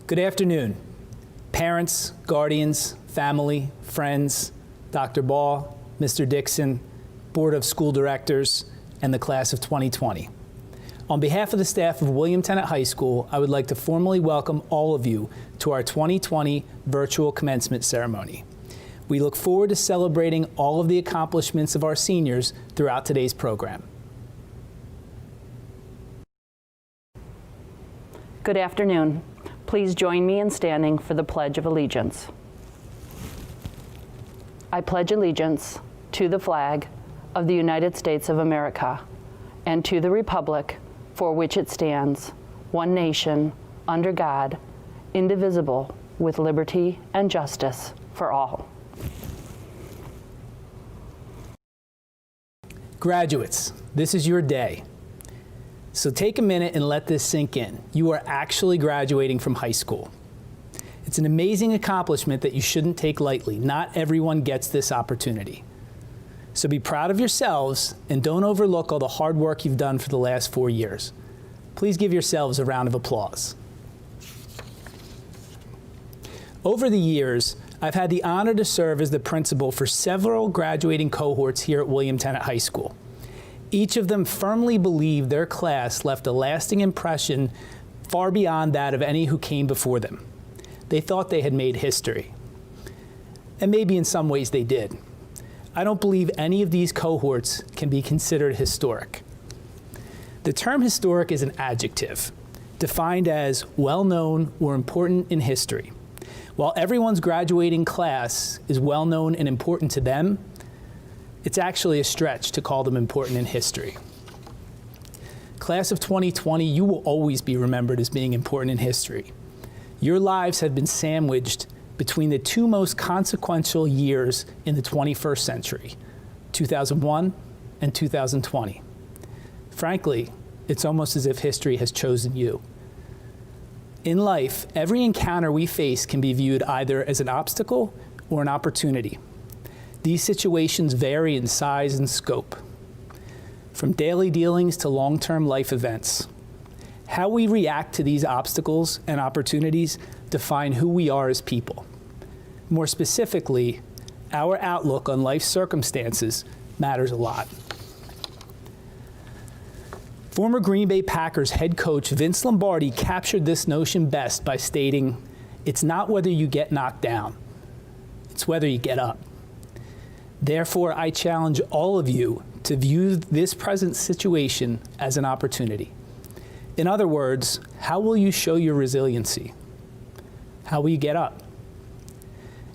Good afternoon, parents, guardians, family, friends, Dr. Ball, Mr. Dixon, Board of School Directors, and the class of 2020. On behalf of the staff of William Tennent High School, I would like to formally welcome all of you to our 2020 virtual commencement ceremony. We look forward to celebrating all of the accomplishments of our seniors throughout today's program. Good afternoon. Please join me in standing for the Pledge of Allegiance. I pledge allegiance to the flag of the United States of America and to the republic for which it stands, one nation, under God, indivisible, with liberty and justice for all. Graduates, this is your day. So take a minute and let this sink in. You are actually graduating from high school. It's an amazing accomplishment that you shouldn't take lightly. Not everyone gets this opportunity. So be proud of yourselves and don't overlook all the hard work you've done for the last 4 years. Please give yourselves a round of applause. Over the years, I've had the honor to serve as the principal for several graduating cohorts here at William Tennent High School. Each of them firmly believed their class left a lasting impression far beyond that of any who came before them. They thought they had made history. And maybe in some ways they did. I don't believe any of these cohorts can be considered historic. The term historic is an adjective, defined as well-known or important in history. While everyone's graduating class is well-known and important to them, it's actually a stretch to call them important in history. Class of 2020, you will always be remembered as being important in history. Your lives have been sandwiched between the two most consequential years in the 21st century, 2001 and 2020. Frankly, it's almost as if history has chosen you. In life, every encounter we face can be viewed either as an obstacle or an opportunity. These situations vary in size and scope, from daily dealings to long-term life events. How we react to these obstacles and opportunities define who we are as people. More specifically, our outlook on life circumstances matters a lot. Former Green Bay Packers head coach Vince Lombardi captured this notion best by stating, "It's not whether you get knocked down, it's whether you get up." Therefore, I challenge all of you to view this present situation as an opportunity. In other words, how will you show your resiliency? How will you get up?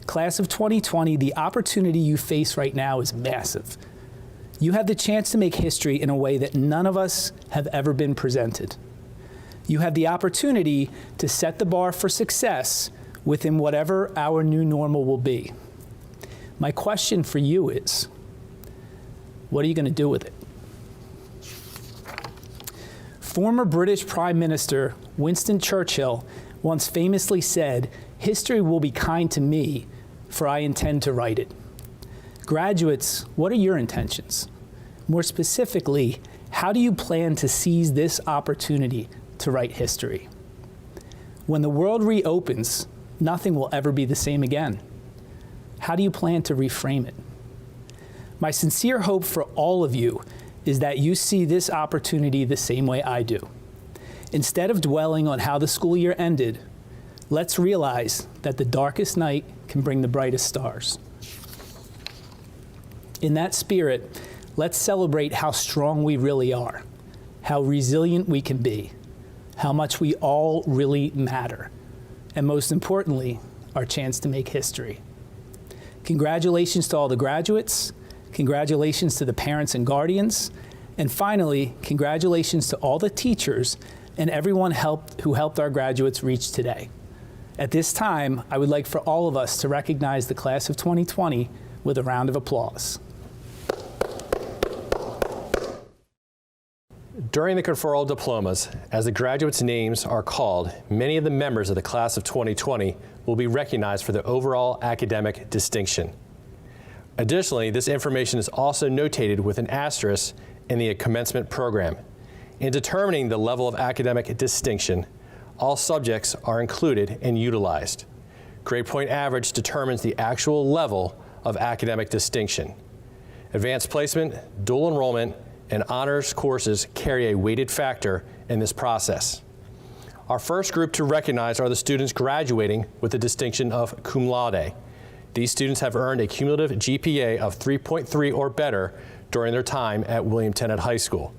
Class of 2020, the opportunity you face right now is massive. You have the chance to make history in a way that none of us have ever been presented. You have the opportunity to set the bar for success within whatever our new normal will be. My question for you is, what are you going to do with it? Former British Prime Minister Winston Churchill once famously said, "History will be kind to me, for I intend to write it." Graduates, what are your intentions? More specifically, how do you plan to seize this opportunity to write history? When the world reopens, nothing will ever be the same again. How do you plan to reframe it? My sincere hope for all of you is that you see this opportunity the same way I do. Instead of dwelling on how the school year ended, let's realize that the darkest night can bring the brightest stars. In that spirit, let's celebrate how strong we really are, how resilient we can be, how much we all really matter, and most importantly, our chance to make history. Congratulations to all the graduates, congratulations to the parents and guardians, and finally, congratulations to all the teachers and everyone who helped our graduates reach today. At this time, I would like for all of us to recognize the class of 2020 with a round of applause. During the conferral of diplomas, as the graduates' names are called, many of the members of the class of 2020 will be recognized for their overall academic distinction. Additionally, this information is also notated with an asterisk in the commencement program. In determining the level of academic distinction, all subjects are included and utilized. Grade point average determines the actual level of academic distinction. Advanced placement, dual enrollment, and honors courses carry a weighted factor in this process. Our first group to recognize are the students graduating with the distinction of cum laude. These students have earned a cumulative GPA of 3.3 or better during their time at William Tennent High School.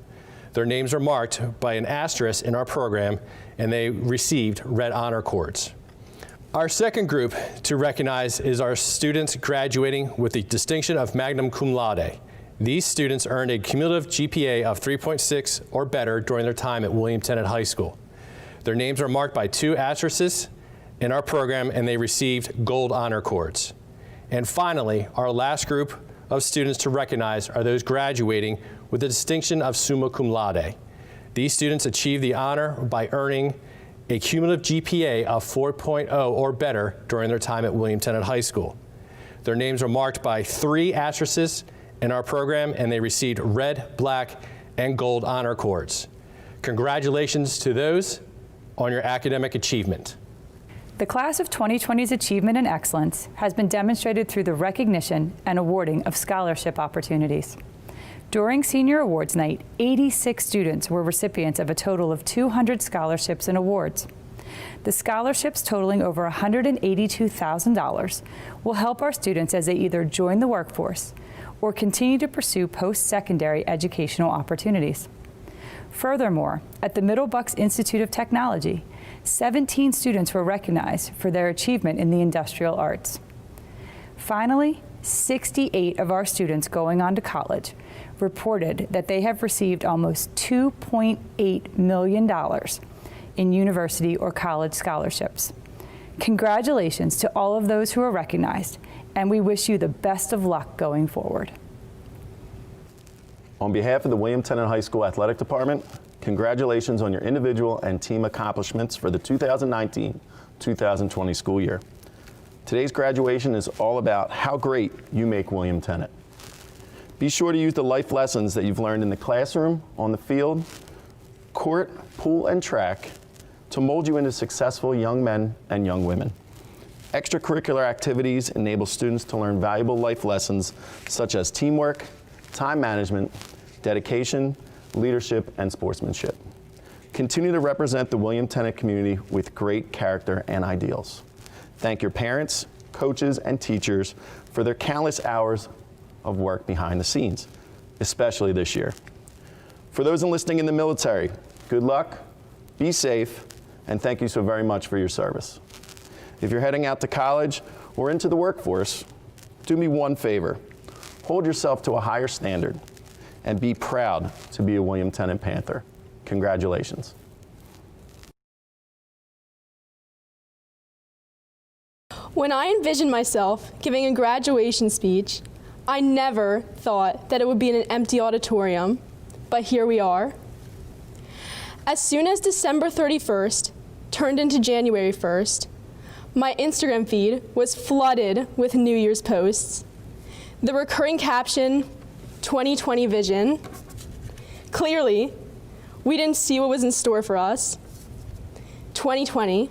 Their names are marked by an asterisk in our program, and they received red honor cords. Our second group to recognize is our students graduating with the distinction of magna cum laude. These students earned a cumulative GPA of 3.6 or better during their time at William Tennent High School. Their names are marked by 2 asterisks in our program, and they received gold honor cords. And finally, our last group of students to recognize are those graduating with the distinction of summa cum laude. These students achieved the honor by earning a cumulative GPA of 4.0 or better during their time at William Tennent High School. Their names are marked by 3 asterisks in our program, and they received red, black, and gold honor cords. Congratulations to those on your academic achievement. The class of 2020's achievement and excellence has been demonstrated through the recognition and awarding of scholarship opportunities. During Senior Awards Night, 86 students were recipients of a total of 200 scholarships and awards. The scholarships, totaling over $182,000, will help our students as they either join the workforce or continue to pursue post-secondary educational opportunities. Furthermore, at the Middle Bucks Institute of Technology, 17 students were recognized for their achievement in the industrial arts. Finally, 68 of our students going on to college reported that they have received almost $2.8 million in university or college scholarships. Congratulations to all of those who are recognized, and we wish you the best of luck going forward. On behalf of the William Tennent High School Athletic Department, congratulations on your individual and team accomplishments for the 2019-2020 school year. Today's graduation is all about how great you make William Tennent. Be sure to use the life lessons that you've learned in the classroom, on the field, court, pool, and track to mold you into successful young men and young women. Extracurricular activities enable students to learn valuable life lessons such as teamwork, time management, dedication, leadership, and sportsmanship. Continue to represent the William Tennent community with great character and ideals. Thank your parents, coaches, and teachers for their countless hours of work behind the scenes, especially this year. For those enlisting in the military, good luck, be safe, and thank you so very much for your service. If you're heading out to college or into the workforce, do me one favor. Hold yourself to a higher standard and be proud to be a William Tennent Panther. Congratulations. When I envisioned myself giving a graduation speech, I never thought that it would be in an empty auditorium, but here we are. As soon as December 31st turned into January 1st, my Instagram feed was flooded with New Year's posts. The recurring caption, 2020 vision. Clearly, we didn't see what was in store for us. 2020,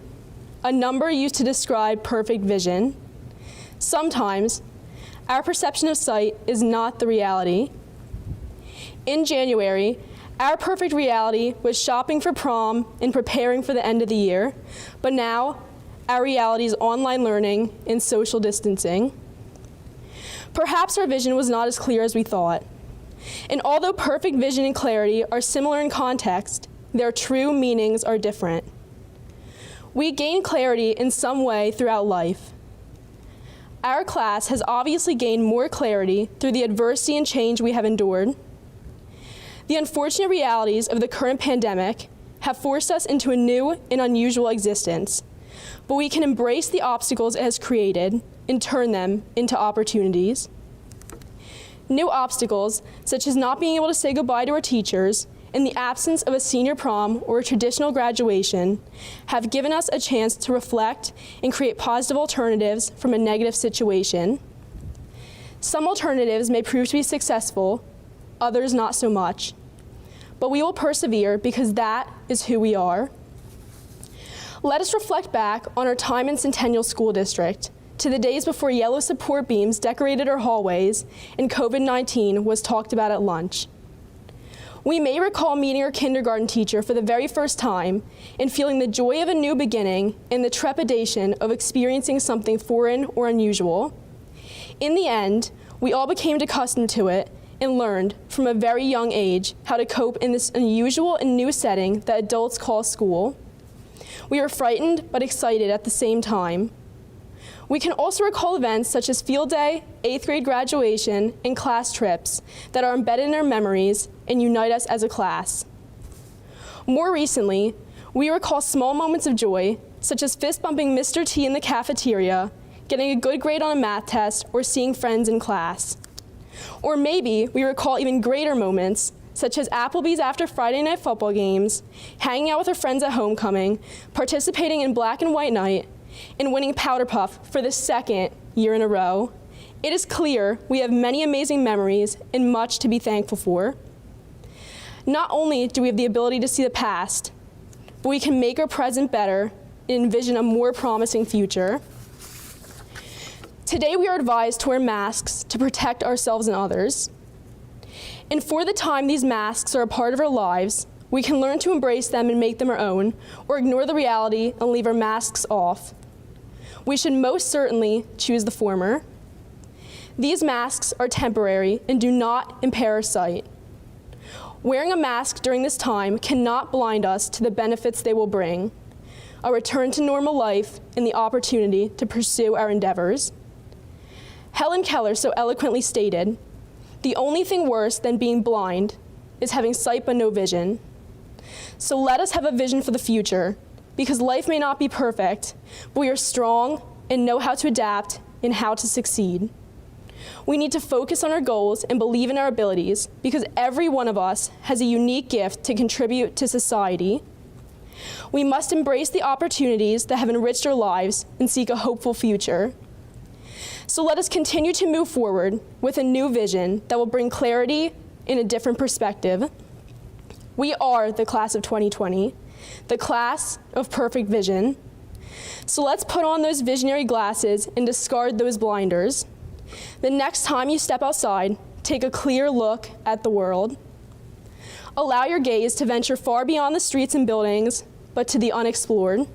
a number used to describe perfect vision. Sometimes, our perception of sight is not the reality. In January, our perfect reality was shopping for prom and preparing for the end of the year, but now, our reality is online learning and social distancing. Perhaps our vision was not as clear as we thought. And although perfect vision and clarity are similar in context, their true meanings are different. We gain clarity in some way throughout life. Our class has obviously gained more clarity through the adversity and change we have endured. The unfortunate realities of the current pandemic have forced us into a new and unusual existence, but we can embrace the obstacles it has created and turn them into opportunities. New obstacles, such as not being able to say goodbye to our teachers in the absence of a senior prom or a traditional graduation, have given us a chance to reflect and create positive alternatives from a negative situation. Some alternatives may prove to be successful, others not so much. But we will persevere because that is who we are. Let us reflect back on our time in Centennial School District, to the days before yellow support beams decorated our hallways and COVID-19 was talked about at lunch. We may recall meeting our kindergarten teacher for the very first time and feeling the joy of a new beginning and the trepidation of experiencing something foreign or unusual. In the end, we all became accustomed to it and learned from a very young age how to cope in this unusual and new setting that adults call school. We were frightened but excited at the same time. We can also recall events such as field day, 8th grade graduation, and class trips that are embedded in our memories and unite us as a class. More recently, we recall small moments of joy, such as fist bumping Mr. T in the cafeteria, getting a good grade on a math test, or seeing friends in class. Or maybe we recall even greater moments, such as Applebee's after Friday night football games, hanging out with our friends at homecoming, participating in black and white night, and winning Powder Puff for the second year in a row. It is clear we have many amazing memories and much to be thankful for. Not only do we have the ability to see the past, but we can make our present better and envision a more promising future. Today we are advised to wear masks to protect ourselves and others. And for the time these masks are a part of our lives, we can learn to embrace them and make them our own, or ignore the reality and leave our masks off. We should most certainly choose the former. These masks are temporary and do not impair our sight. Wearing a mask during this time cannot blind us to the benefits they will bring, a return to normal life and the opportunity to pursue our endeavors. Helen Keller so eloquently stated, "The only thing worse than being blind is having sight but no vision." So let us have a vision for the future, because life may not be perfect, but we are strong and know how to adapt and how to succeed. We need to focus on our goals and believe in our abilities, because every one of us has a unique gift to contribute to society. We must embrace the opportunities that have enriched our lives and seek a hopeful future. So let us continue to move forward with a new vision that will bring clarity and a different perspective. We are the class of 2020, the class of perfect vision. So let's put on those visionary glasses and discard those blinders. The next time you step outside, take a clear look at the world. Allow your gaze to venture far beyond the streets and buildings, but to the unexplored.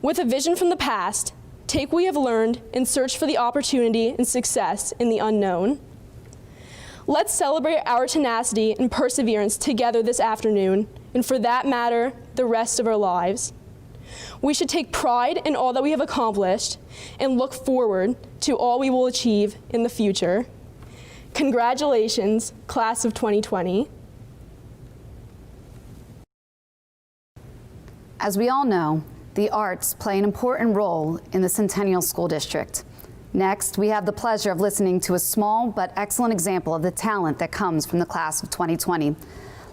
With a vision from the past, take what we have learned and search for the opportunity and success in the unknown. Let's celebrate our tenacity and perseverance together this afternoon, and for that matter, the rest of our lives. We should take pride in all that we have accomplished and look forward to all we will achieve in the future. Congratulations, class of 2020. As we all know, the arts play an important role in the Centennial School District. Next, we have the pleasure of listening to a small but excellent example of the talent that comes from the class of 2020.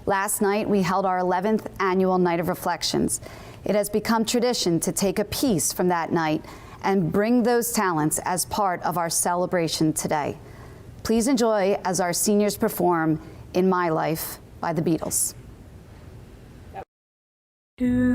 Last night, we held our 11th annual Night of Reflections. It has become tradition to take a piece from that night and bring those talents as part of our celebration today. Please enjoy as our seniors perform In My Life by the Beatles. Some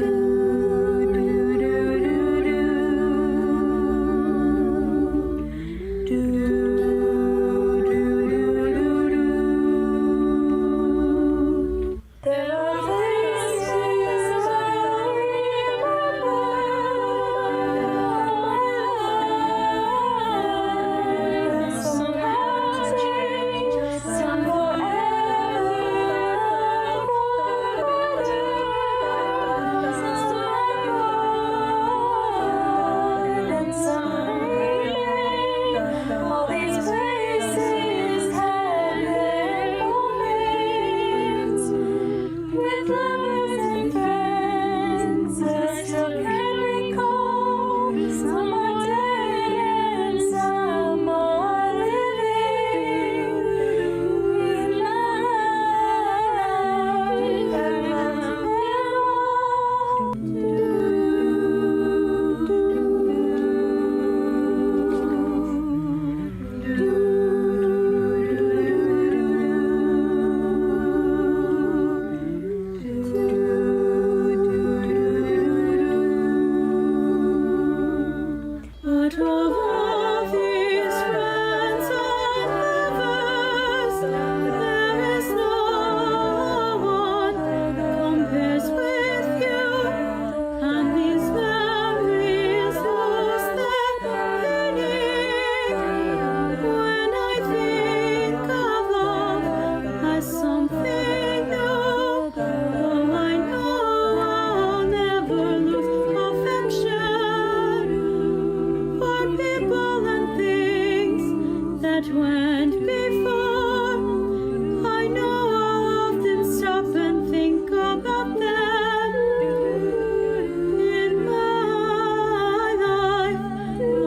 Out of all these friends and lovers, there is no one compares with you, and these memories lose their meaning when I think of love as something new. Though I know I'll never lose affection for people and things that went before. I know I'll often stop and think about them. In my life,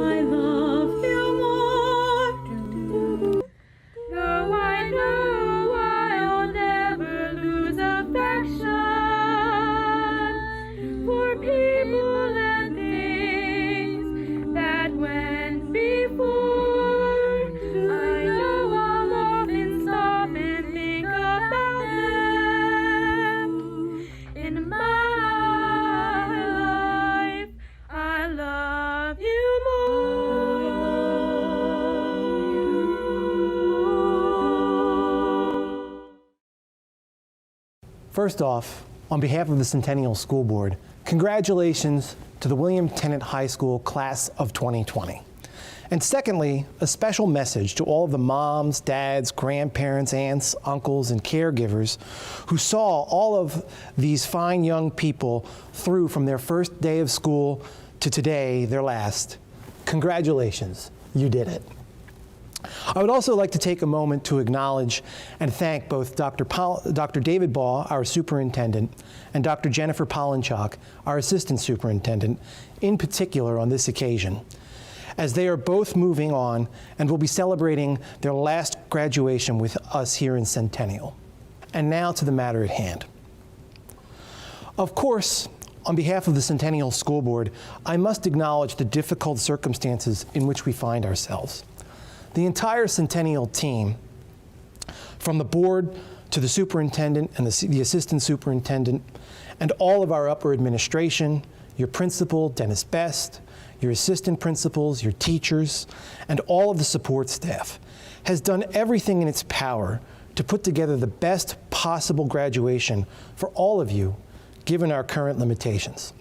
I love you more. Though I know I'll never lose affection for people and things that went before. I know I'll often stop and think about them. In my life, I love you more. First off, on behalf of the Centennial School Board, congratulations to the William Tennent High School Class of 2020. And secondly, a special message to all of the moms, dads, grandparents, aunts, uncles, and caregivers who saw all of these fine young people through from their first day of school to today, their last. Congratulations, you did it. I would also like to take a moment to acknowledge and thank both Dr. David Baugh, our superintendent, and Dr. Jennifer Polinchak, our assistant superintendent, in particular on this occasion, as they are both moving on and will be celebrating their last graduation with us here in Centennial. And now to the matter at hand. Of course, on behalf of the Centennial School Board, I must acknowledge the difficult circumstances in which we find ourselves. The entire Centennial team, from the board to the superintendent and the assistant superintendent, and all of our upper administration, your principal, Dennis Best, your assistant principals, your teachers, and all of the support staff, has done everything in its power to put together the best possible graduation for all of you, given our current limitations.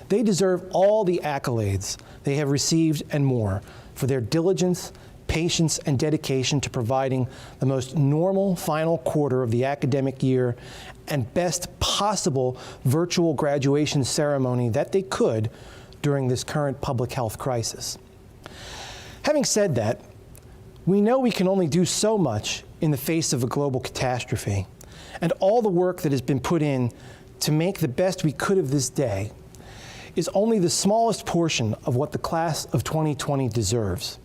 They deserve all the accolades they have received and more for their diligence, patience, and dedication to providing the most normal final quarter of the academic year and best possible virtual graduation ceremony that they could during this current public health crisis. Having said that, we know we can only do so much in the face of a global catastrophe, and all the work that has been put in to make the best we could of this day is only the smallest portion of what the class of 2020 deserves,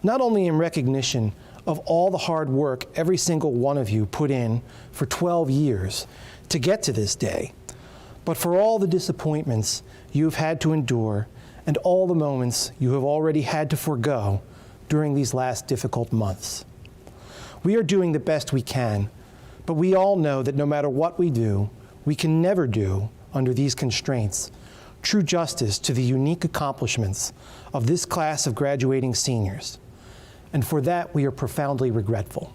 not only in recognition of all the hard work every single one of you put in for 12 years to get to this day, but for all the disappointments you've had to endure and all the moments you have already had to forego during these last difficult months. We are doing the best we can, but we all know that no matter what we do, we can never do, under these constraints, true justice to the unique accomplishments of this class of graduating seniors. And for that, we are profoundly regretful.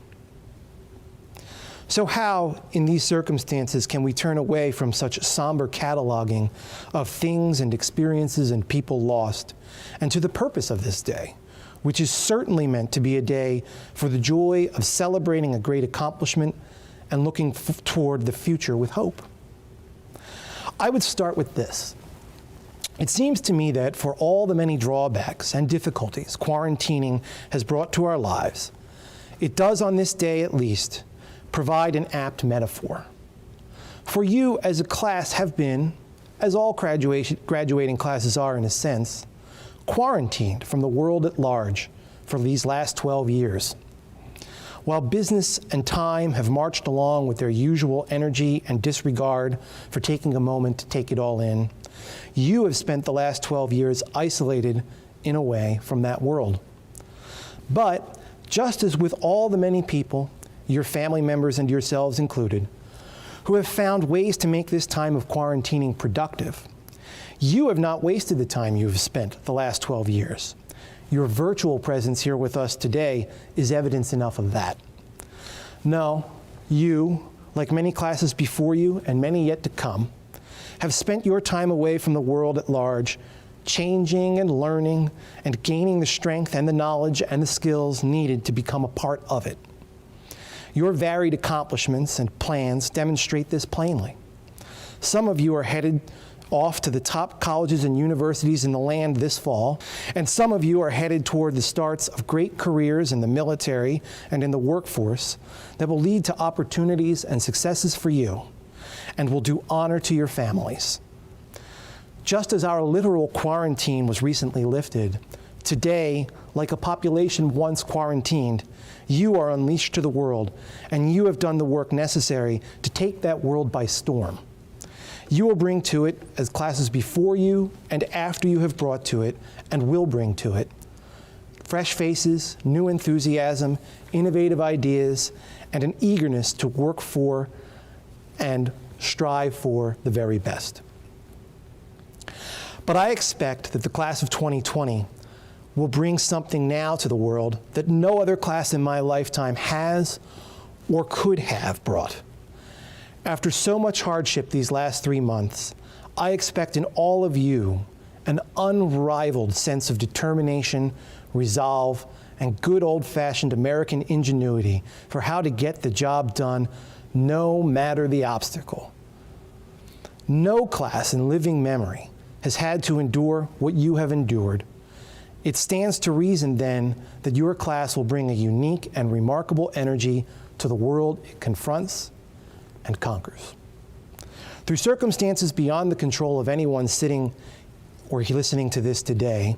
So how, in these circumstances, can we turn away from such somber cataloging of things and experiences and people lost, and to the purpose of this day, which is certainly meant to be a day for the joy of celebrating a great accomplishment and looking toward the future with hope? I would start with this. It seems to me that for all the many drawbacks and difficulties quarantining has brought to our lives, it does, on this day at least, provide an apt metaphor. For you as a class have been, as all graduating classes are in a sense, quarantined from the world at large for these last 12 years. While business and time have marched along with their usual energy and disregard for taking a moment to take it all in, you have spent the last 12 years isolated, in a way, from that world. But just as with all the many people, your family members and yourselves included, who have found ways to make this time of quarantining productive, You have not wasted the time you have spent the last 12 years. Your virtual presence here with us today is evidence enough of that. No, you, like many classes before you and many yet to come, have spent your time away from the world at large, changing and learning and gaining the strength and the knowledge and the skills needed to become a part of it. Your varied accomplishments and plans demonstrate this plainly. Some of you are headed off to the top colleges and universities in the land this fall, and some of you are headed toward the starts of great careers in the military and in the workforce that will lead to opportunities and successes for you and will do honor to your families. Just as our literal quarantine was recently lifted, today, like a population once quarantined, you are unleashed to the world, and you have done the work necessary to take that world by storm. You will bring to it, as classes before you and after you have brought to it, and will bring to it, fresh faces, new enthusiasm, innovative ideas, and an eagerness to work for and strive for the very best. But I expect that the class of 2020 will bring something now to the world that no other class in my lifetime has or could have brought. After so much hardship these last 3 months, I expect in all of you an unrivaled sense of determination, resolve, and good old-fashioned American ingenuity for how to get the job done, no matter the obstacle. No class in living memory has had to endure what you have endured. It stands to reason, then, that your class will bring a unique and remarkable energy to the world it confronts and conquers. Through circumstances beyond the control of anyone sitting or listening to this today,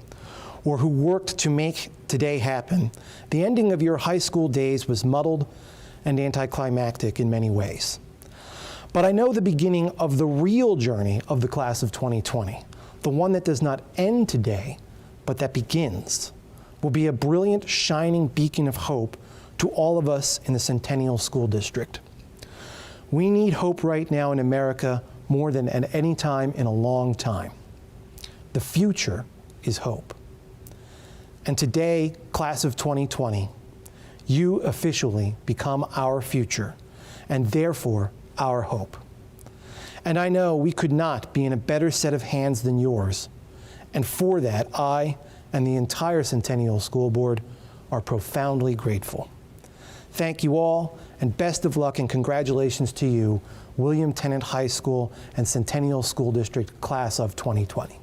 or who worked to make today happen, the ending of your high school days was muddled and anticlimactic in many ways. But I know the beginning of the real journey of the class of 2020, the one that does not end today, but that begins, will be a brilliant, shining beacon of hope to all of us in the Centennial School District. We need hope right now in America more than at any time in a long time. The future is hope. And today, class of 2020, you officially become our future, and therefore our hope. And I know we could not be in a better set of hands than yours. And for that, I and the entire Centennial School Board are profoundly grateful. Thank you all, and best of luck and congratulations to you, William Tennent High School and Centennial School District Class of 2020.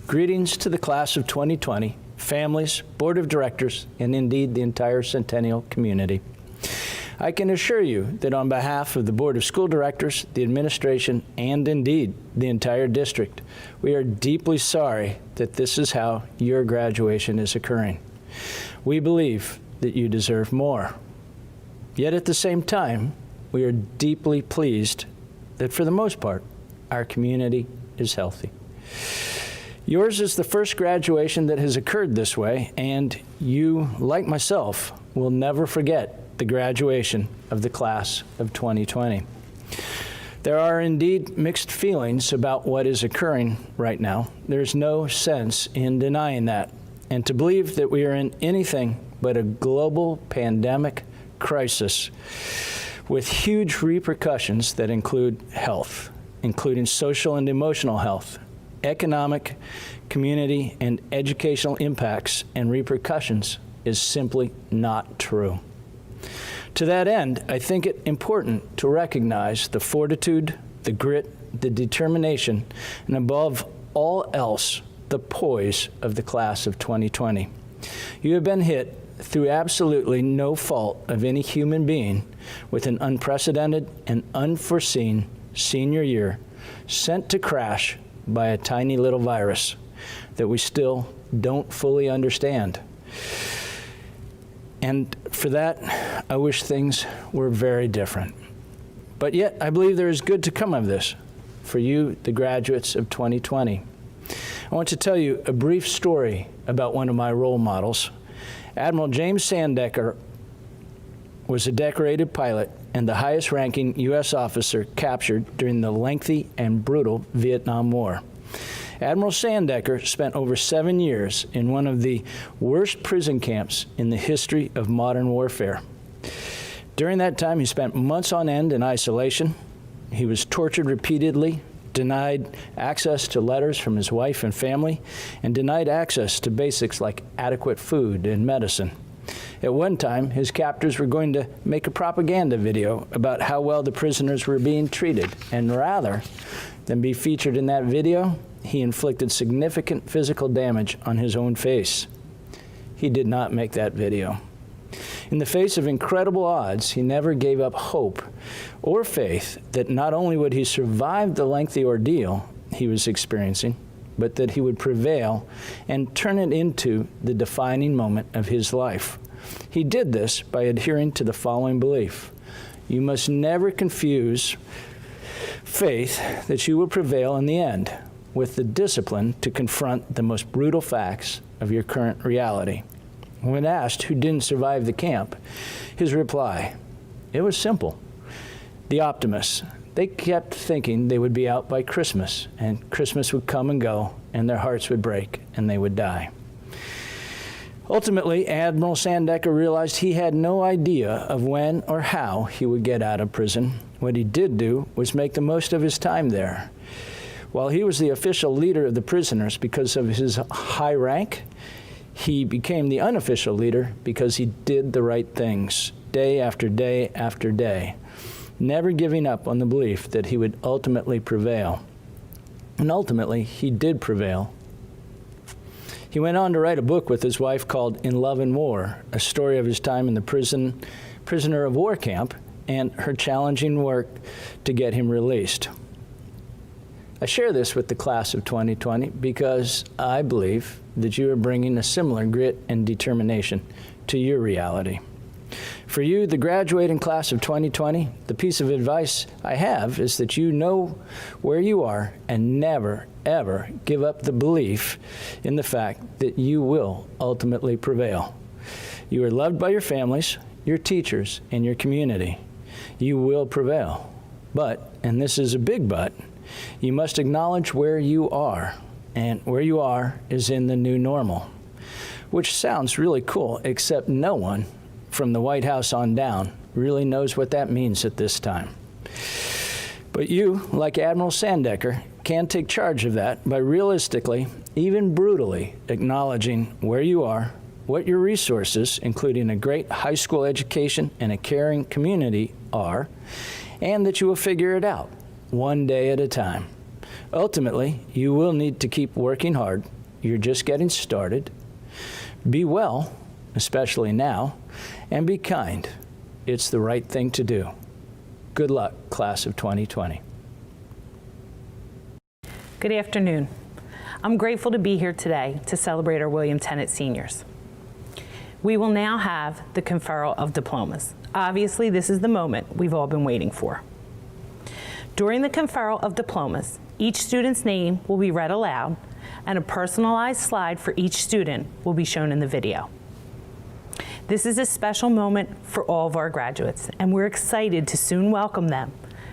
Greetings to the Class of 2020, families, Board of Directors, and indeed the entire Centennial community. I can assure you that on behalf of the Board of School Directors, the administration, and indeed the entire district, we are deeply sorry that this is how your graduation is occurring. We believe that you deserve more. Yet at the same time, we are deeply pleased that for the most part, our community is healthy. Yours is the first graduation that has occurred this way, and you, like myself, will never forget the graduation of the class of 2020. There are indeed mixed feelings about what is occurring right now. There's no sense in denying that. And to believe that we are in anything but a global pandemic crisis with huge repercussions that include health, including social and emotional health, economic, community, and educational impacts and repercussions is simply not true. To that end, I think it important to recognize the fortitude, the grit, the determination, and above all else, the poise of the class of 2020. You have been hit through absolutely no fault of any human being with an unprecedented and unforeseen senior year sent to crash by a tiny little virus that we still don't fully understand. And for that, I wish things were very different. But yet, I believe there is good to come of this for you, the graduates of 2020. I want to tell you a brief story about one of my role models. Admiral James Sandecker was a decorated pilot and the highest-ranking U.S. officer captured during the lengthy and brutal Vietnam War. Admiral Sandecker spent over 7 years in one of the worst prison camps in the history of modern warfare. During that time, he spent months on end in isolation. He was tortured repeatedly, denied access to letters from his wife and family, and denied access to basics like adequate food and medicine. At one time, his captors were going to make a propaganda video about how well the prisoners were being treated, and rather than be featured in that video, he inflicted significant physical damage on his own face. He did not make that video. In the face of incredible odds, he never gave up hope or faith that not only would he survive the lengthy ordeal he was experiencing, but that he would prevail and turn it into the defining moment of his life. He did this by adhering to the following belief: you must never confuse faith that you will prevail in the end with the discipline to confront the most brutal facts of your current reality. When asked who didn't survive the camp, his reply, it was simple. The optimists. They kept thinking they would be out by Christmas, and Christmas would come and go, and their hearts would break, and they would die. Ultimately, Admiral Sandecker realized he had no idea of when or how he would get out of prison. What he did do was make the most of his time there. While he was the official leader of the prisoners because of his high rank, he became the unofficial leader because he did the right things day after day after day, never giving up on the belief that he would ultimately prevail. And ultimately, he did prevail. He went on to write a book with his wife called In Love and War, a story of his time in the prisoner of war camp and her challenging work to get him released. I share this with the class of 2020 because I believe that you are bringing a similar grit and determination to your reality. For you, the graduating class of 2020, the piece of advice I have is that you know where you are and never, ever give up the belief in the fact that you will ultimately prevail. You are loved by your families, your teachers, and your community. You will prevail. But, and this is a big but, you must acknowledge where you are, and where you are is in the new normal, which sounds really cool, except no one from the White House on down really knows what that means at this time. But you, like Admiral Sandecker, can take charge of that by realistically, even brutally, acknowledging where you are, what your resources, including a great high school education and a caring community, are, and that you will figure it out, one day at a time. Ultimately, you will need to keep working hard. You're just getting started. Be well, especially now, and be kind. It's the right thing to do. Good luck, class of 2020. Good afternoon. I'm grateful to be here today to celebrate our William Tennent seniors. We will now have the conferral of diplomas. Obviously, this is the moment we've all been waiting for. During the conferral of diplomas, each student's name will be read aloud, and a personalized slide for each student will be shown in the video. This is a special moment for all of our graduates, and we're excited to soon welcome them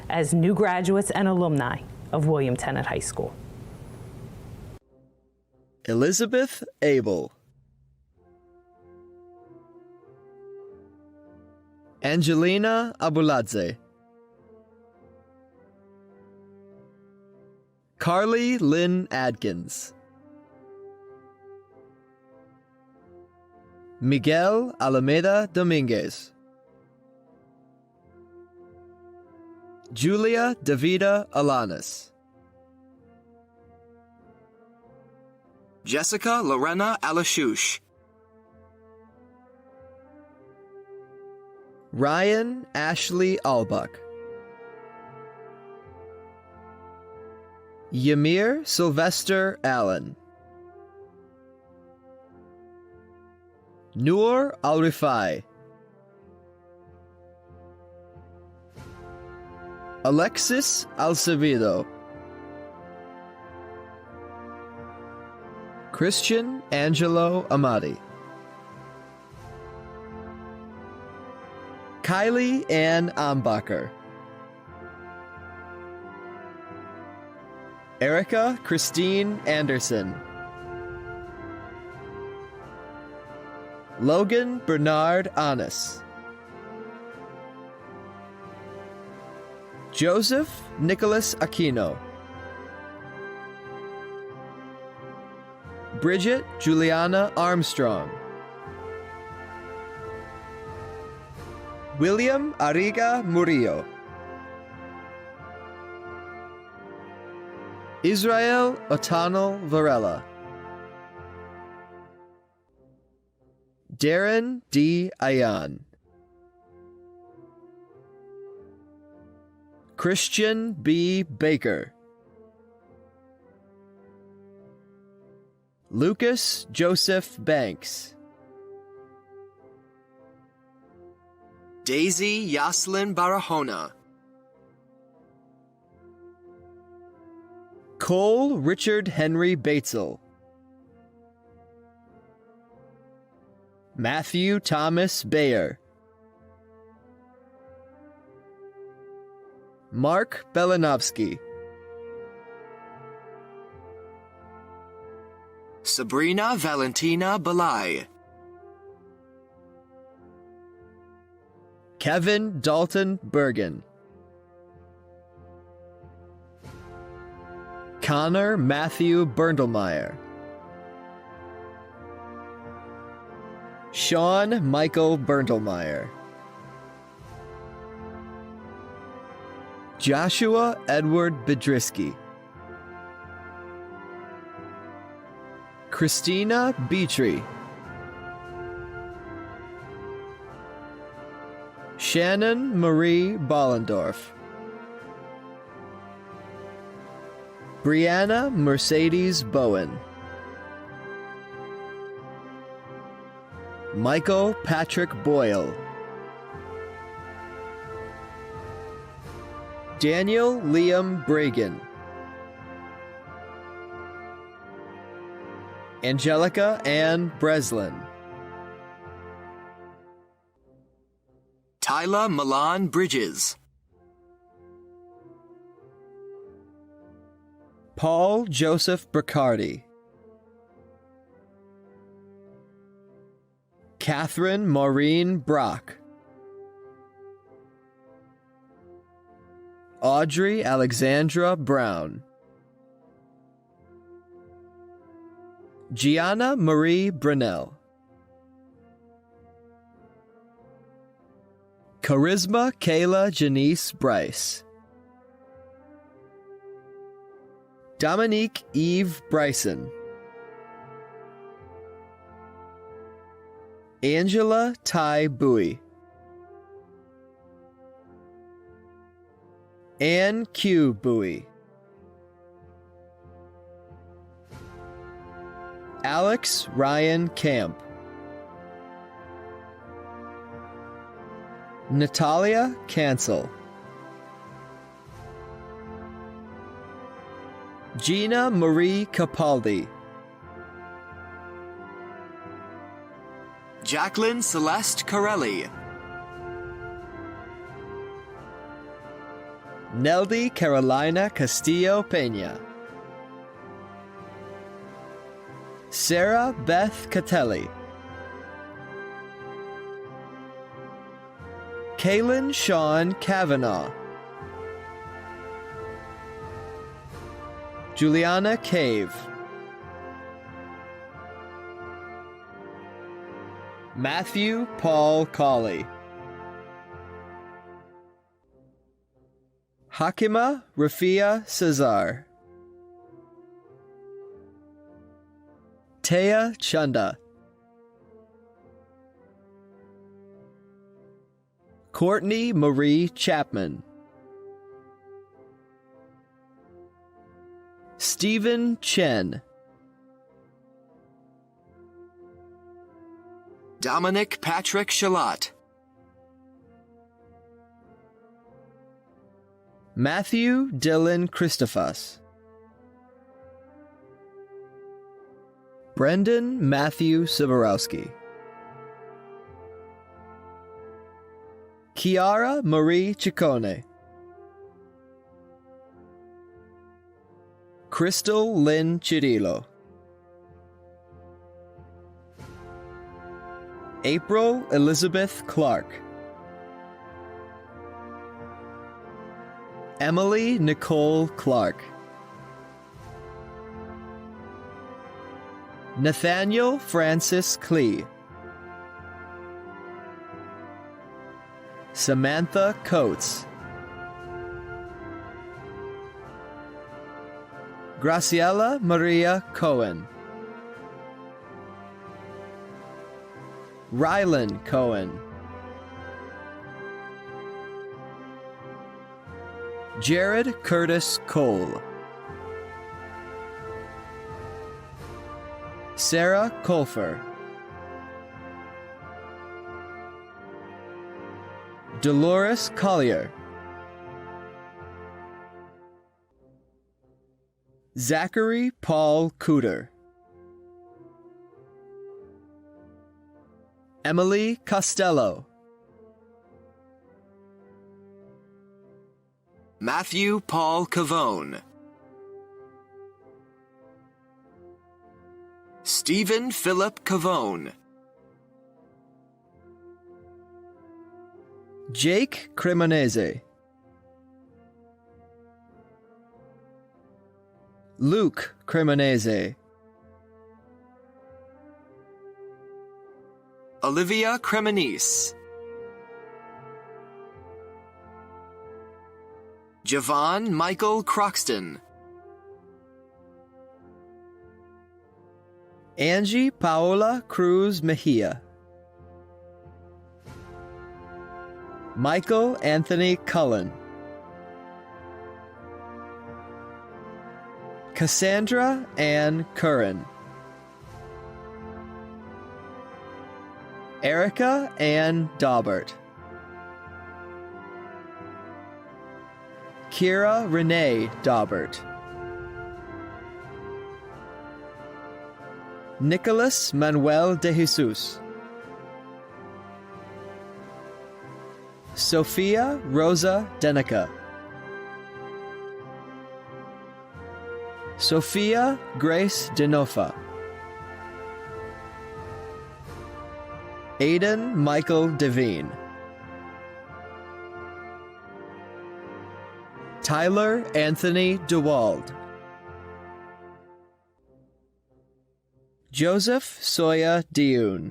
as new graduates and alumni of William Tennent High School. Elizabeth Abel. Angelina Abuladze. Carly Lynn Adkins. Miguel Alameda Dominguez. Julia Davida Alanis. Jessica Lorena Alashush. Ryan Ashley Albuck. Ymir Sylvester Allen. Noor Al-Rifai. Alexis Alcevedo. Christian Angelo Amati. Kylie Ann Ambacher. Erica Christine Anderson. Logan Bernard Annis. Joseph Nicholas Aquino. Bridget Juliana Armstrong. William Arriga Murillo. Israel O'Tonnell Varela. Darren D. Ayan. Christian B. Baker. Lucas Joseph Banks. Daisy Yaslin Barahona. Cole Richard Henry Batesel. Matthew Thomas Bayer. Mark Belanovsky. Sabrina Valentina Belay. Kevin Dalton Bergen. Connor Matthew Berndlmeyer. Sean Michael Berndlmeyer. Joshua Edward Bedrisky. Christina Beatree. Shannon Marie Bollendorf. Brianna Mercedes Bowen. Michael Patrick Boyle. Daniel Liam Bragan. Angelica Ann Breslin. Tyla Milan Bridges. Paul Joseph Bricardi. Catherine Maureen Brock. Audrey Alexandra Brown. Gianna Marie Brunel. Charisma Kayla Janice Bryce. Dominique Eve Bryson. Angela Ty Bowie. Ann Q. Bowie. Alex Ryan Camp. Natalia Cancel. Gina Marie Capaldi. Jacqueline Celeste Corelli. Neldy Carolina Castillo Peña. Sarah Beth Catelli. Kaylin Sean Kavanaugh. Juliana Cave. Matthew Paul Colley. Hakima Rafia Cesar. Taya Chanda. Courtney Marie Chapman. Stephen Chen. Dominic Patrick Shalat. Matthew Dylan Christophas. Brendan Matthew Siborowski. Chiara Marie Ciccone. Crystal Lynn Cirillo. April Elizabeth Clark. Emily Nicole Clark. Nathaniel Francis Klee. Samantha Coates. Graciela Maria Cohen. Rylan Cohen. Jared Curtis Cole. Sarah Colfer. Dolores Collier. Zachary Paul Cooter. Emily Costello. Matthew Paul Cavone. Stephen Philip Cavone. Jake Cremonese. Luke Cremonese. Olivia Cremonese. Javon Michael Croxton. Angie Paola Cruz Mejia. Michael Anthony Cullen. Cassandra Ann Curran. Erica Ann Daubert. Kira Renee Daubert. Nicholas Manuel de Jesus. Sophia Rosa Denica. Sophia Grace Denofa. Aidan Michael Devine. Tyler Anthony DeWald. Joseph Soya Dioun.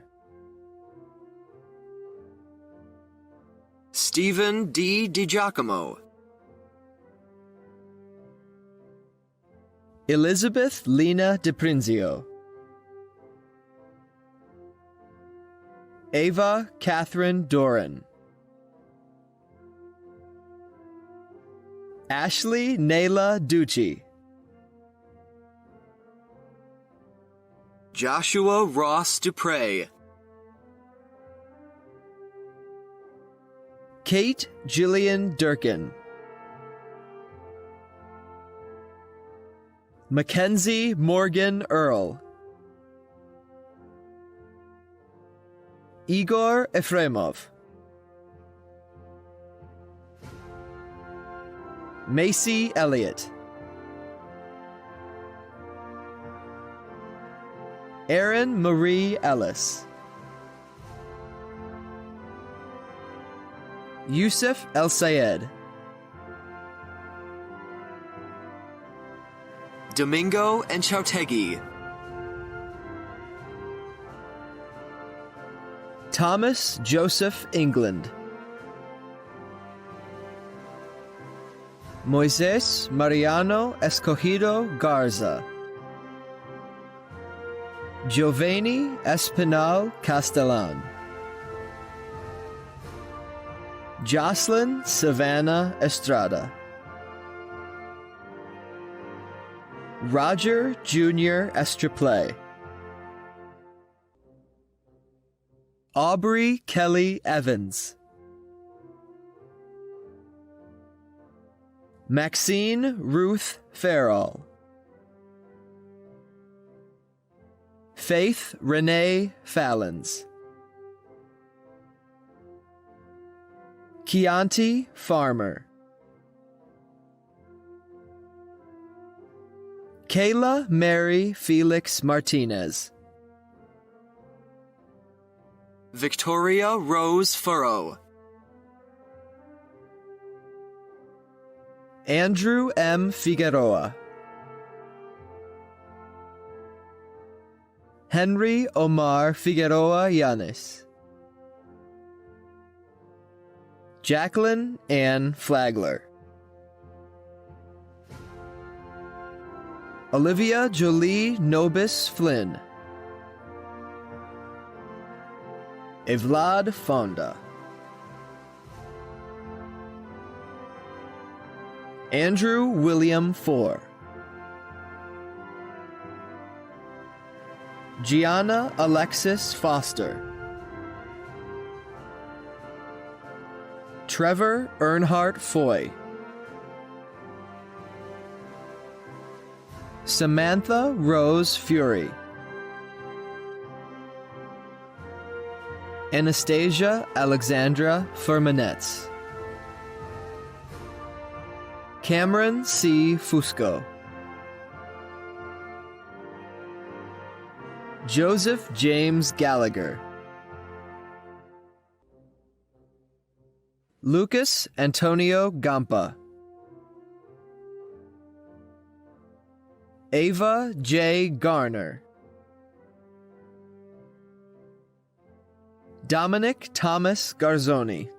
Stephen D. DiGiacomo. Elizabeth Lena DiPrinzio. Ava Catherine Doran. Ashley Nayla Ducci. Joshua Ross Dupre. Kate Jillian Durkin. Mackenzie Morgan Earl. Igor Efremov. Macy Elliott. Erin Marie Ellis. Yusuf El Sayed. Domingo Enchautegui. Thomas Joseph England. Moises Mariano Escogido Garza. Giovanni Espinal Castellan. Jocelyn Savannah Estrada. Roger Jr. Estraplay. Aubrey Kelly Evans. Maxine Ruth Farrell. Faith Renee Fallons. Chianti Farmer. Kayla Mary Felix Martinez. Victoria Rose Furrow. Andrew M. Figueroa. Henry Omar Figueroa Yanes. Jacqueline Ann Flagler. Olivia Jolie Nobis Flynn. Evlad Fonda. Andrew William Four. Gianna Alexis Foster. Trevor Earnhardt Foy. Samantha Rose Fury. Anastasia Alexandra Furmanetz. Cameron C. Fusco. Joseph James Gallagher. Lucas Antonio Gampa. Ava J. Garner. Dominic Thomas Garzoni.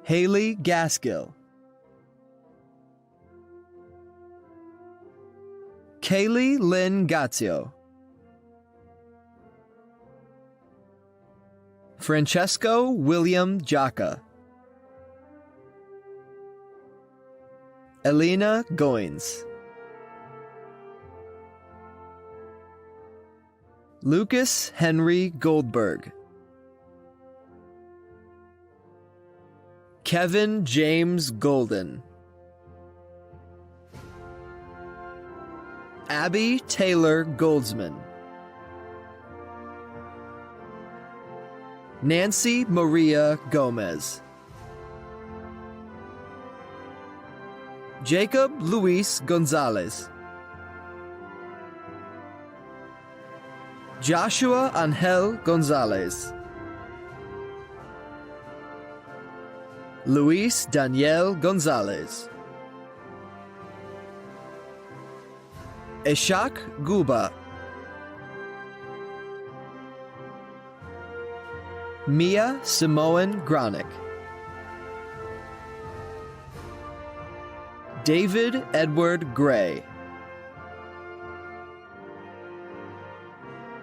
Haley Gaskill. Kaylee Lynn Gazio. Francesco William Jacca. Elena Goins. Lucas Henry Goldberg. Kevin James Golden. Abby Taylor Goldsman. Nancy Maria Gomez. Jacob Luis Gonzalez. Joshua Angel Gonzalez. Luis Daniel Gonzalez. Eshak Guba. Mia Samoan Gronick. David Edward Gray.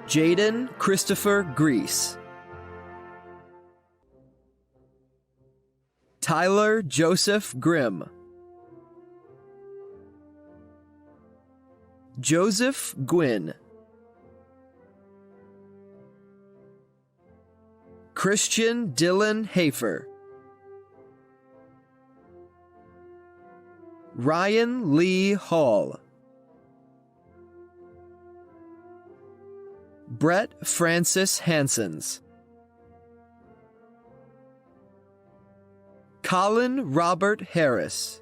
Jaden Christopher Grease. Tyler Joseph Grimm. Joseph Gwynn. Christian Dylan Hafer. Ryan Lee Hall. Brett Francis Hansons. Colin Robert Harris.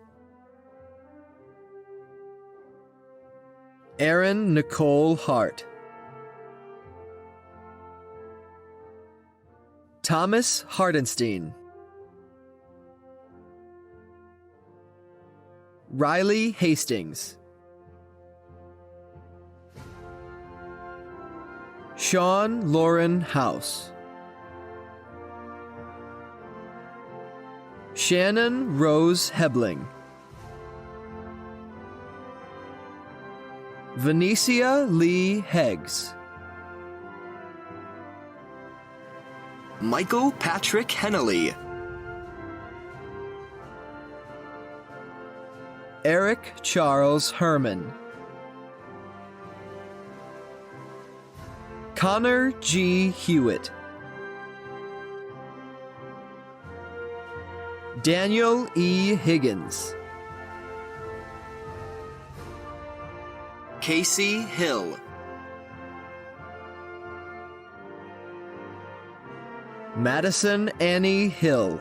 Erin Nicole Hart. Thomas Hardenstein. Riley Hastings. Sean Lauren House. Shannon Rose Hebling. Venetia Lee Heggs. Michael Patrick Hennelly. Eric Charles Herman. Connor G. Hewitt. Daniel E. Higgins. Casey Hill. Madison Annie Hill.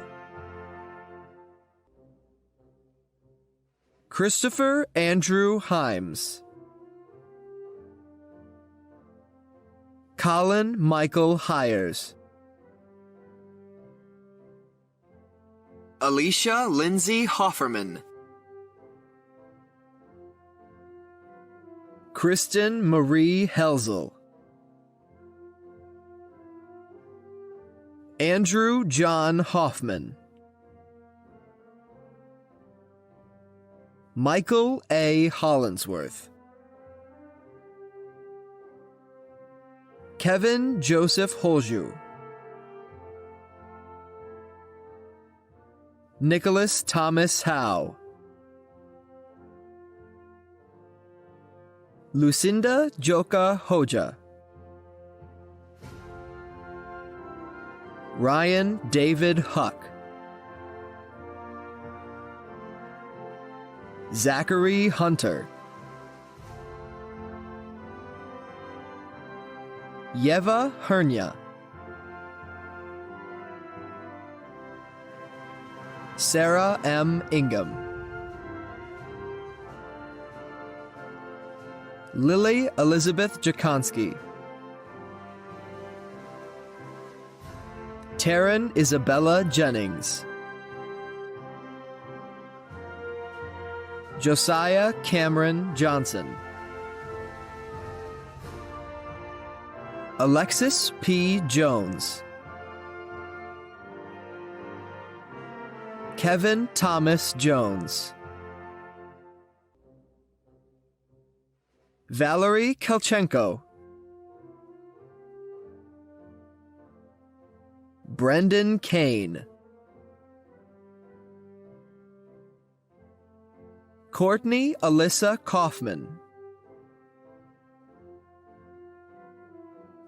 Christopher Andrew Himes. Colin Michael Hires. Alicia Lindsay Hofferman. Kristen Marie Helzel. Andrew John Hoffman. Michael A. Hollinsworth. Kevin Joseph Holju. Nicholas Thomas Howe. Lucinda Joka Hoja. Ryan David Huck. Zachary Hunter. Yeva Hernia. Sarah M. Ingham. Lily Elizabeth Jakonski. Taryn Isabella Jennings. Josiah Cameron Johnson. Alexis P. Jones. Kevin Thomas Jones. Valerie Kelchenko. Brendan Kane. Courtney Alyssa Kaufman.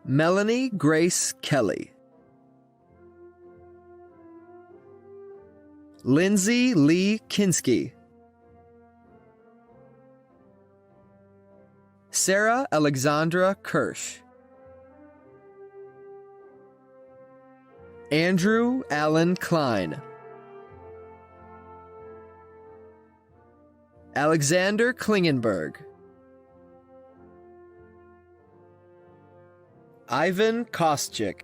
Melanie Grace Kelly. Lindsay Lee Kinski. Sarah Alexandra Kirsch. Andrew Allen Klein. Alexander Klingenberg. Ivan Koschik.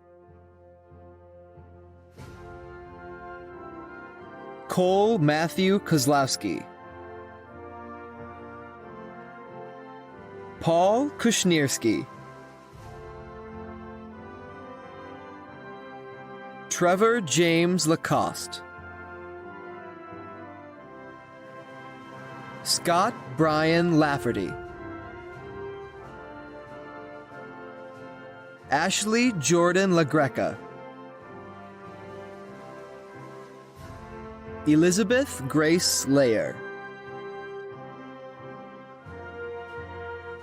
Cole Matthew Kozlowski. Paul Kushnierski. Trevor James Lacoste. Scott Brian Lafferty. Ashley Jordan LaGreca. Elizabeth Grace Layer.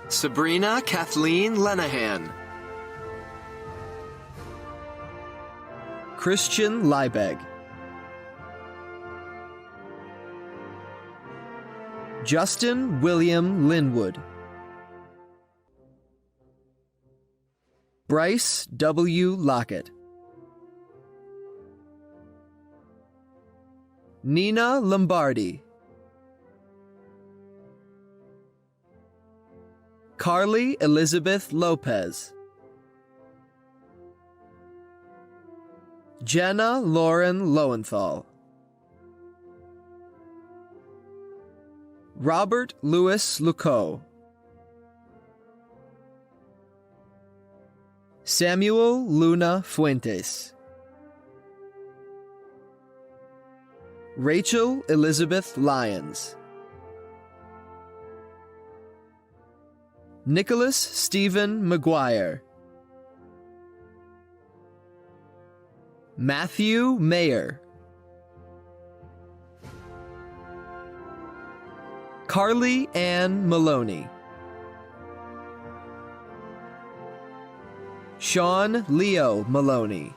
Sabrina Kathleen Lenahan. Christian Liebeg. Justin William Linwood. Bryce W. Lockett. Nina Lombardi. Carly Elizabeth Lopez. Jenna Lauren Lowenthal. Robert Louis Lucot. Samuel Luna Fuentes. Rachel Elizabeth Lyons. Nicholas Stephen McGuire. Matthew Mayer. Carly Ann Maloney. Sean Leo Maloney.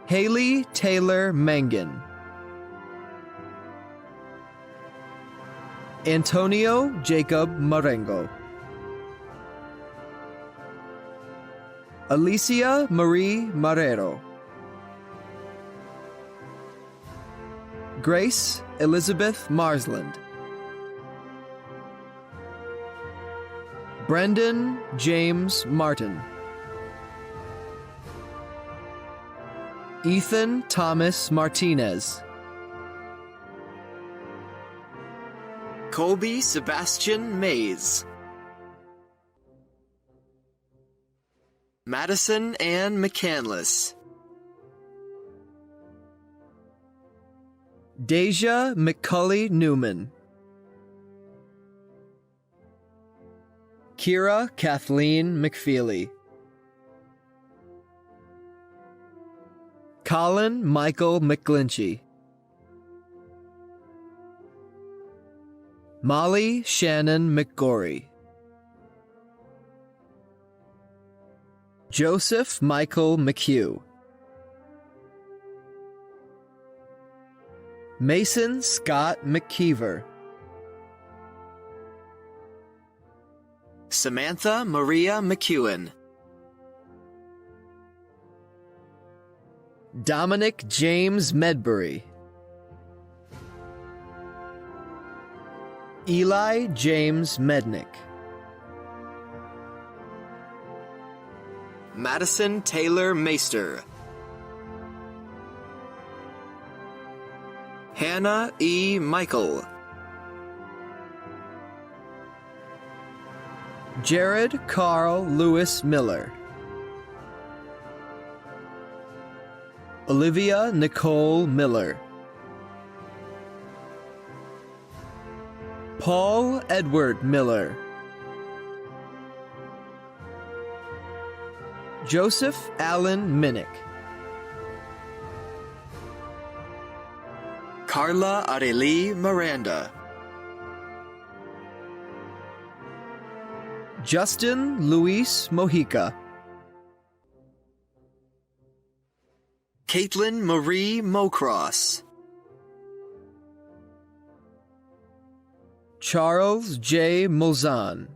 Haley Taylor Mangan. Antonio Jacob Marengo. Alicia Marie Marrero. Grace Elizabeth Marsland. Brendan James Martin. Ethan Thomas Martinez. Colby Sebastian Mays. Madison Ann McCandless. Deja McCulley Newman. Kira Kathleen McFeely. Colin Michael McGlinchey. Molly Shannon McGorry. Joseph Michael McHugh. Mason Scott McKeever. Samantha Maria McEwen. Dominic James Medbury. Eli James Mednick. Madison Taylor Meister. Hannah E. Michael. Jared Carl Lewis Miller. Olivia Nicole Miller. Paul Edward Miller. Joseph Allen Minnick. Carla Arely Miranda. Justin Luis Mojica. Caitlin Marie Mocross. Charles J. Molzan.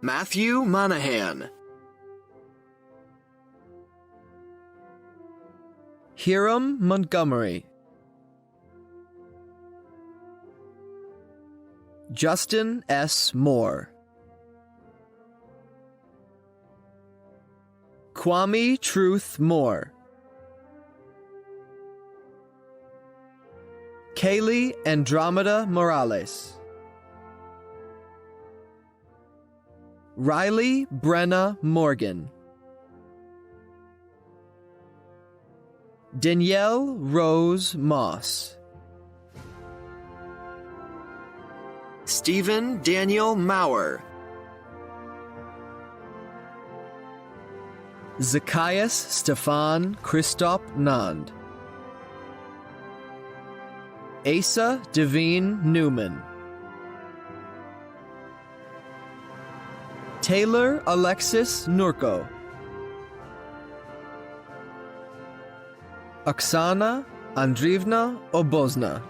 Matthew Monahan. Hiram Montgomery. Justin S. Moore. Kwame Truth Moore. Kaylee Andromeda Morales. Riley Brenna Morgan. Danielle Rose Moss. Stephen Daniel Maurer. Zacchaeus Stefan Christop Nand. Asa Devine Newman. Taylor Alexis Nurko. Oksana Andreevna Obozna.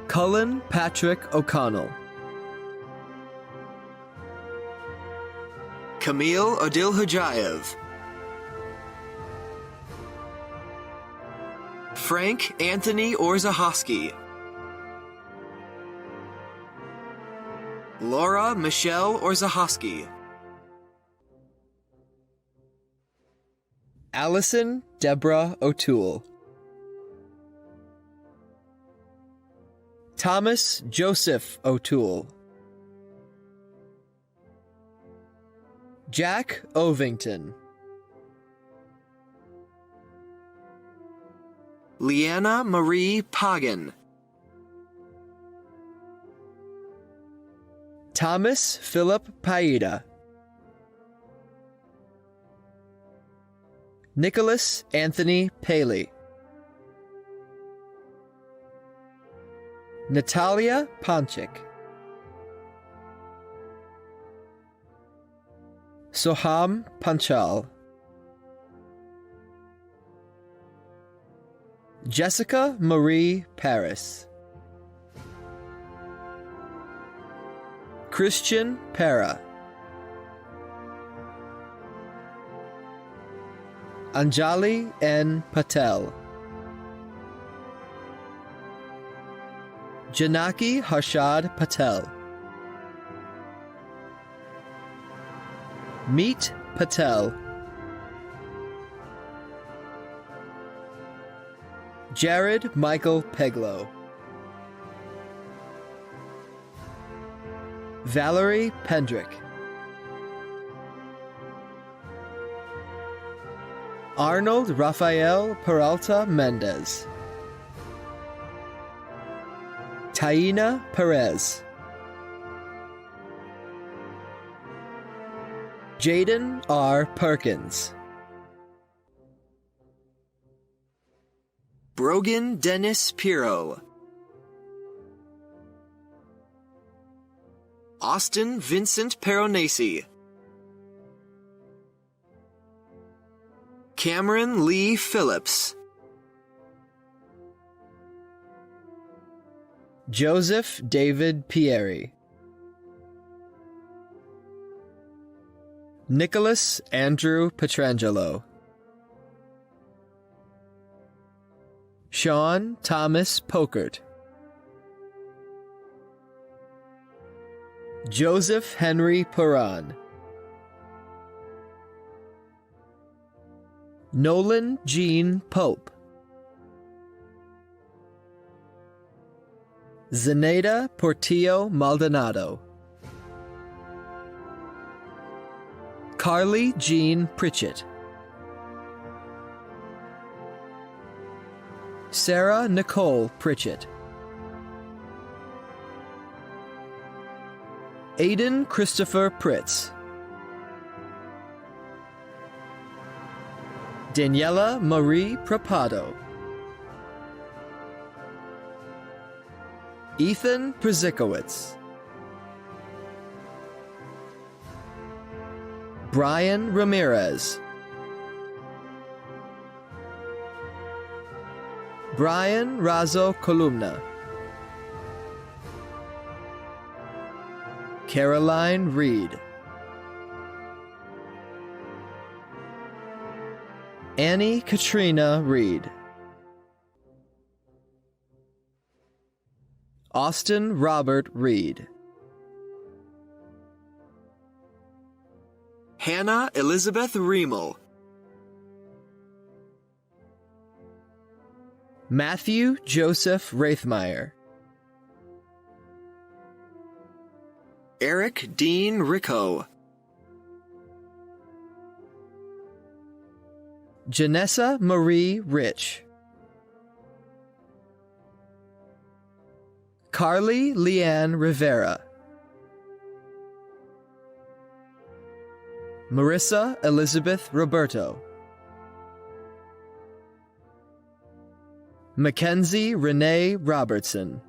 Cullen Patrick O'Connell. Camille Odilhujayev. Frank Anthony Orzachowski. Laura Michelle Orzachowski. Allison Deborah O'Toole. Thomas Joseph O'Toole. Jack Ovington. Leanna Marie Pagan. Thomas Philip Paida. Nicholas Anthony Paley. Natalia Panchik. Soham Panchal. Jessica Marie Paris. Christian Pera, Anjali N. Patel, Janaki Harshad Patel, Meet Patel, Jared Michael Peglow, Valerie Pendrick, Arnold Rafael Peralta Mendez, Taina Perez, Jaden R. Perkins, Brogan Dennis Pirro, Austin Vincent Peronesi, Cameron Lee Phillips, Joseph David Pieri, Nicholas Andrew Petrangelo, Sean Thomas Pokert, Joseph Henry Perron, Nolan Jean Pope, Zenaida Portillo Maldonado, Carly Jean Pritchett, Sarah Nicole Pritchett, Aiden Christopher Pritz, Daniela Marie Propado, Ethan Przykowicz, Brian Ramirez, Brian Razo Columna, Caroline Reed, Annie Katrina Reed, Austin Robert Reed, Hannah Elizabeth Riemel, Matthew Joseph Rathmeyer, Eric Dean Rico, Janessa Marie Rich, Carly Leanne Rivera, Marissa Elizabeth Roberto, Mackenzie Renee Robertson,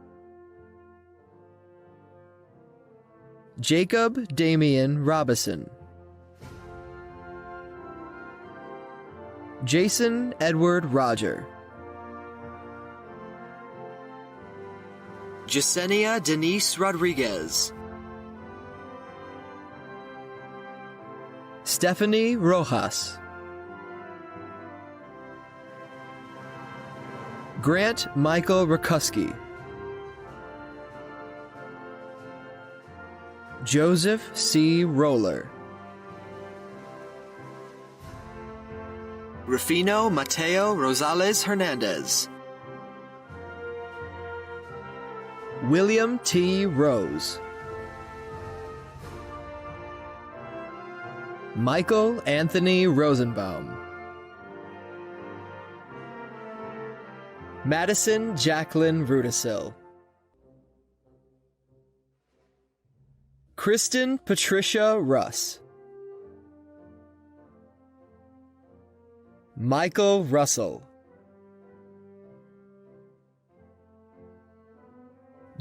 Jacob Damian Robison, Jason Edward Roger, Jasenia Denise Rodriguez, Stephanie Rojas, Grant Michael Rakuski, Joseph C. Roller, Rufino Mateo Rosales Hernandez, William T. Rose, Michael Anthony Rosenbaum, Madison Jacqueline Rudisil, Kristen Patricia Russ, Michael Russell,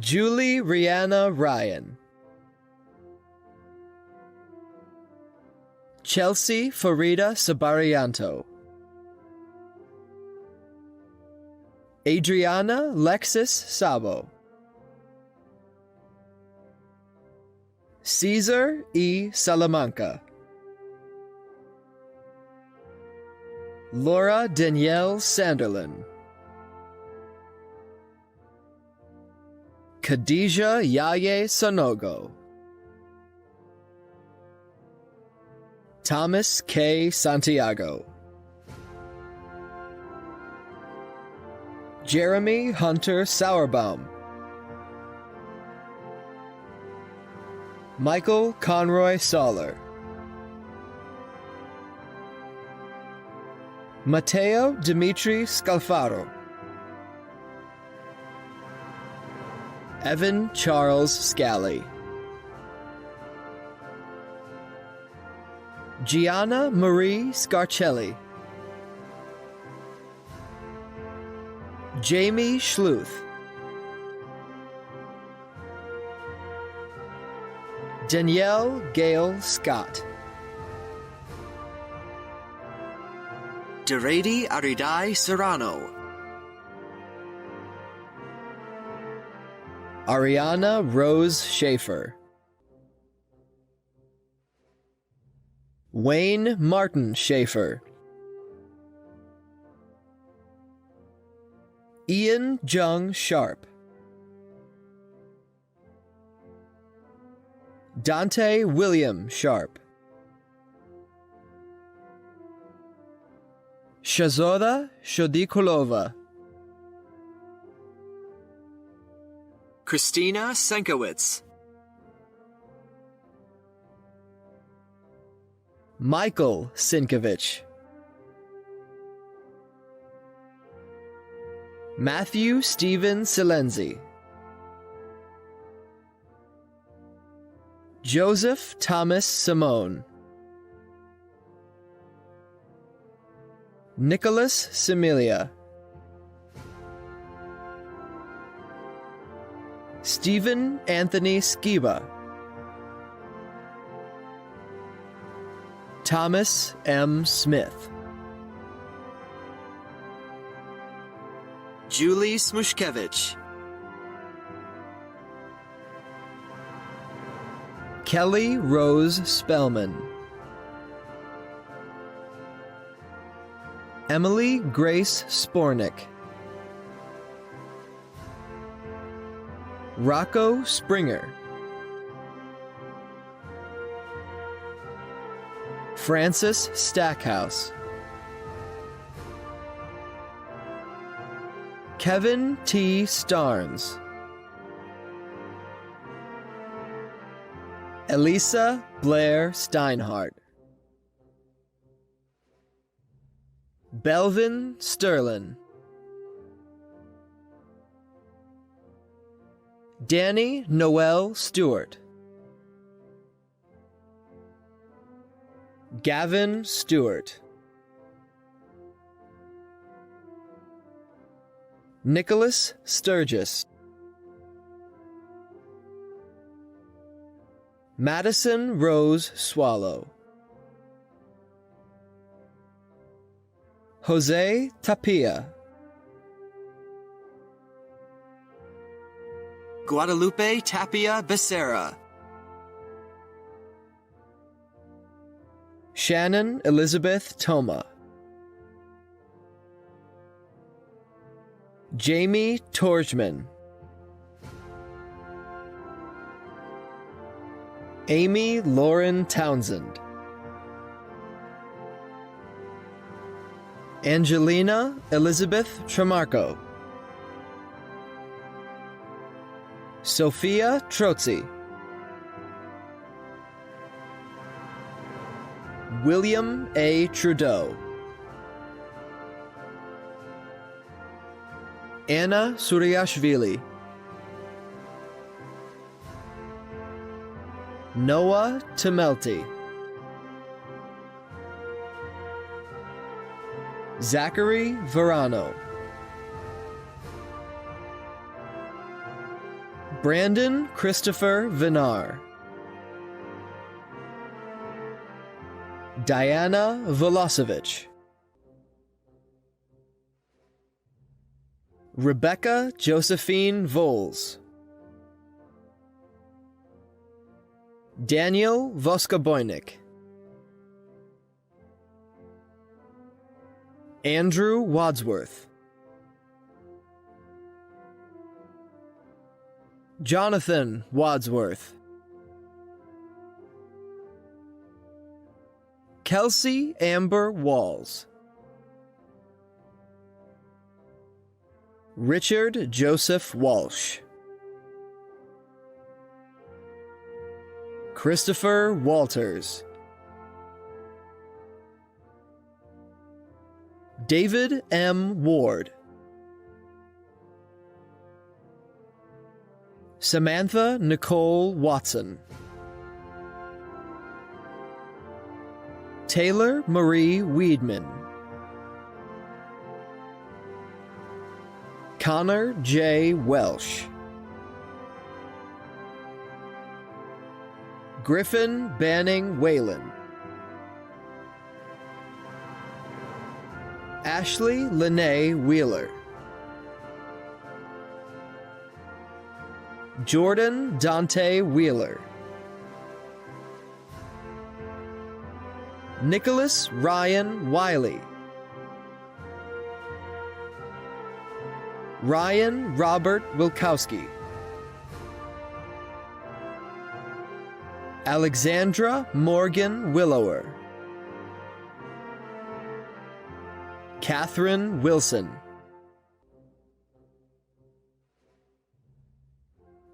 Julie Rihanna Ryan, Chelsea Farida Sabarianto, Adriana Lexis Sabo, Caesar E. Salamanca. Laura Danielle Sanderlin. Khadija Yaye Sonogo. Thomas K. Santiago. Jeremy Hunter Sauerbaum. Michael Conroy Soller. Matteo Dimitri Scalfaro. Evan Charles Scally. Gianna Marie Scarcelli. Jamie Schluth. Danielle Gale Scott. Derady Aridai Serrano. Ariana Rose Schaefer. Wayne Martin Schaefer. Ian Jung Sharp. Dante William Sharp. Shazora Shodikulova. Christina Senkowitz. Michael Sinkovich. Matthew Stephen Silenzi. Joseph Thomas Simone. Nicholas Similia. Stephen Anthony Skiba. Thomas M. Smith. Julie Smushkevich. Kelly Rose Spellman. Emily Grace Spornick. Rocco Springer. Francis Stackhouse. Kevin T. Starnes. Elisa Blair Steinhardt. Belvin Sterlin. Danny Noel Stewart. Gavin Stewart. Nicholas Sturgis. Madison Rose Swallow. Jose Tapia. Guadalupe Tapia Becerra. Shannon Elizabeth Toma. Jamie Torjman. Amy Lauren Townsend. Angelina Elizabeth Tremarco. Sophia Trotzi. William A. Trudeau. Anna Suryashvili. Noah Temelty. Zachary Verano. Brandon Christopher Vinar. Diana Velosevich. Rebecca Josephine Voles. Daniel Voskobojnik, Andrew Wadsworth, Jonathan Wadsworth, Kelsey Amber Walls, Richard Joseph Walsh, Christopher Walters, David M. Ward, Samantha Nicole Watson, Taylor Marie Weedman, Connor J. Welsh, Griffin Banning Whalen, Ashley Lene Wheeler, Jordan Dante Wheeler, Nicholas Ryan Wiley, Ryan Robert Wilkowski, Alexandra Morgan Willower, Catherine Wilson,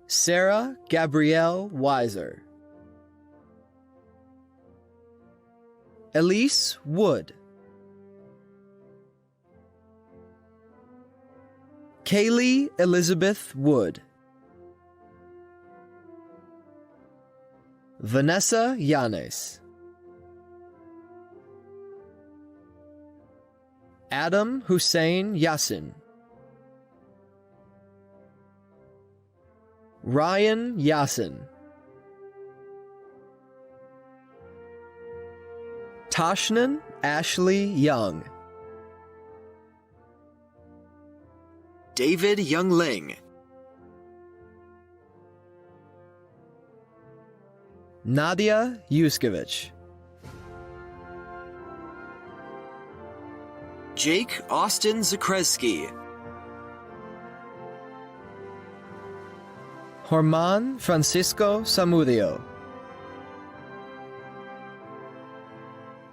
Sarah Gabrielle Weiser, Elise Wood, Kaylee Elizabeth Wood, Vanessa Yanes, Adam Hussein Yassin, Ryan Yassin, Toshnan Ashley Young, David Youngling, Nadia Yuskevich, Jake Austin Zakreski, Horman Francisco Samudio,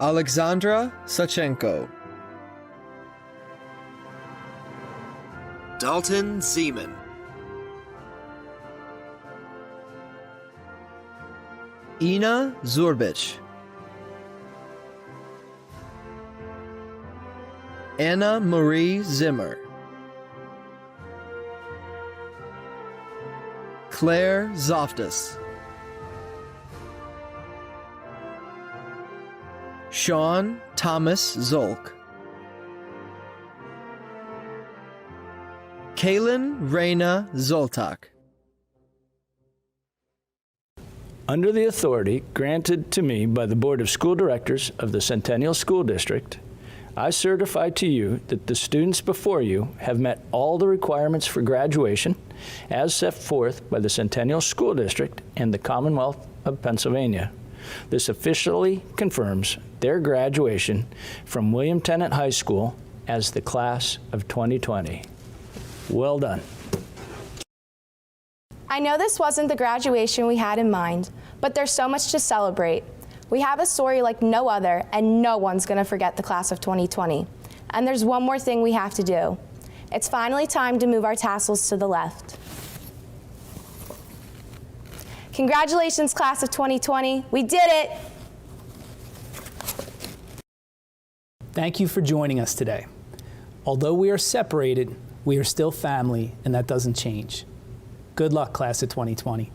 Alexandra Sachenko, Dalton Zeman, Ina Zurbich, Anna Marie Zimmer, Claire Zoftis, Sean Thomas Zolk, Kaylin Reyna Zoltak. Under the authority granted to me by the Board of School Directors of the Centennial School District, I certify to you that the students before you have met all the requirements for graduation as set forth by the Centennial School District and the Commonwealth of Pennsylvania. This officially confirms their graduation from William Tennent High School as the class of 2020. Well done. I know this wasn't the graduation we had in mind, but there's so much to celebrate. We have a story like no other, and no one's going to forget the class of 2020. And there's one more thing we have to do. It's finally time to move our tassels to the left. Congratulations, class of 2020. We did it! Thank you for joining us today. Although we are separated, we are still family, and that doesn't change. Good luck, class of 2020.